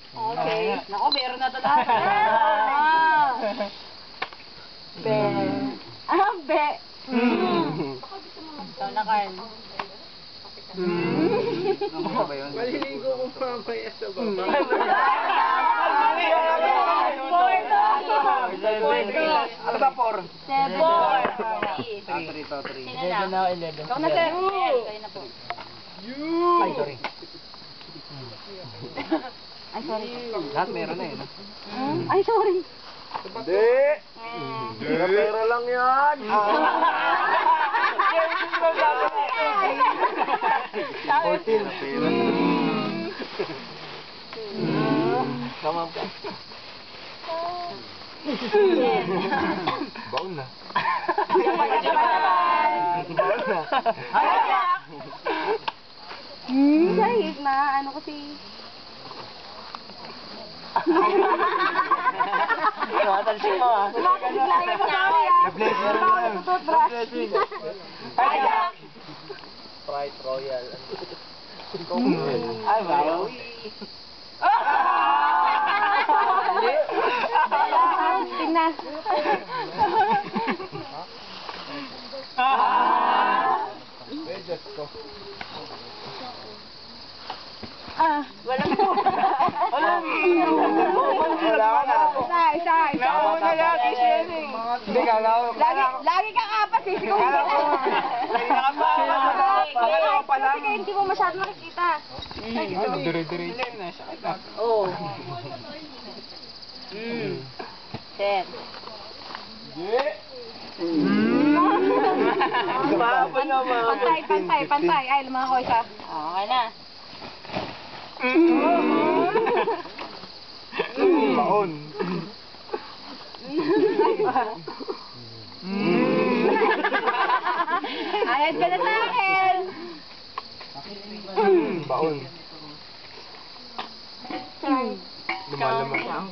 Okay. Naku, meron na to lahat. Be. Be. Ikaw na, Carl. Maliligo ko mamaya sa baba. Ano ba, 4? 7. 3. Sino na? 11. Ikaw na, sir. Kayo na po. Ay, sorry. Ay, sorry. Lahat meron na eh. Ay, sorry. Hindi! Pera lang yan! 14. Tama pa. Baon na. Baon na. Dahil na, ano kasi... Natalsik mo ah. Makikilala na ako yan. Na-blessing na yan. Toothbrush. Sprite Royal. Ay, bawi. Tingnan. Diyos ko. Wala mo. Wala ka na. Isa. Nauna lagi siya eh. Hindi ka na. Lagi kang apat eh. Siguro Kala ko. Kala ko pala. Kasi hindi mo masyado makikita. Diri-diri na siya. Oo. Set. Pantay. Ay, lumakas ko isa. Okay na. Baon. Ayad ka na sa akin. Baon. Lumalamang.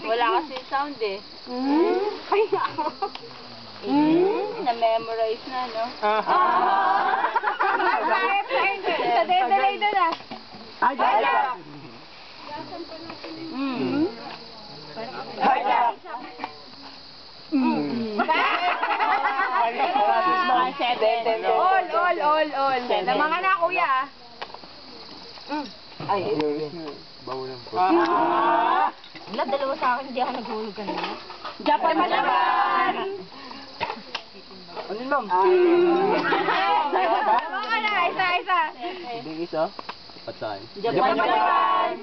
Wala kasi sound eh. Ay, ako. Na-memorize na, no? Sa delay doon ah. Hijack! Hijack! Mga 7. All. Na mga na, kuya. Ay, Bawulan po. wala, dalawa sa akin, hindi ako naghulog kanina. Japan! Ano yun, ma'am? Dalawa ka na, isa. Ibig isa? Patay. Japan!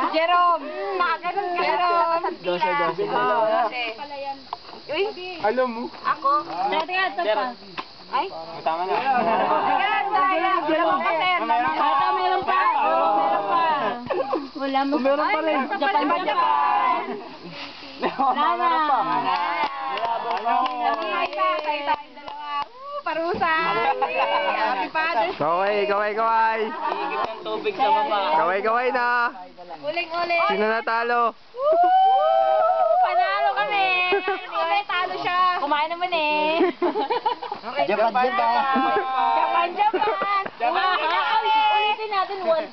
Jerome! Nakaganon ka na. Dose. Uy, Alam mo? ako. Teka, ito pa. Ay? Tama na. Meron pa, sir. Meron pa. Wala mo. Meron pa rin. Japan. Meron pa. Tayo dalawa. Parusa. Happy Father's Day. Kaway. Higit ng tubig sa baba. Kaway na. Uling-uling. Sino natalo? Panalo kami. Kami, talo siya. Kumain naman eh. Japan. Ulitin natin. 1,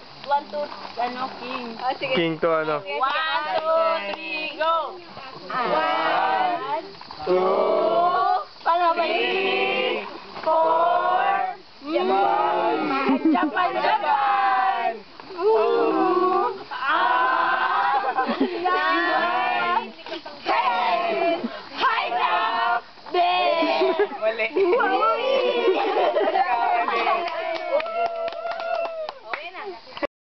2, ano, king. Sige. King to ano? 1, 2, 3, go. 1, 2, paano ba yun? 4, Japan. 9, 10, hi now, 10. Mali.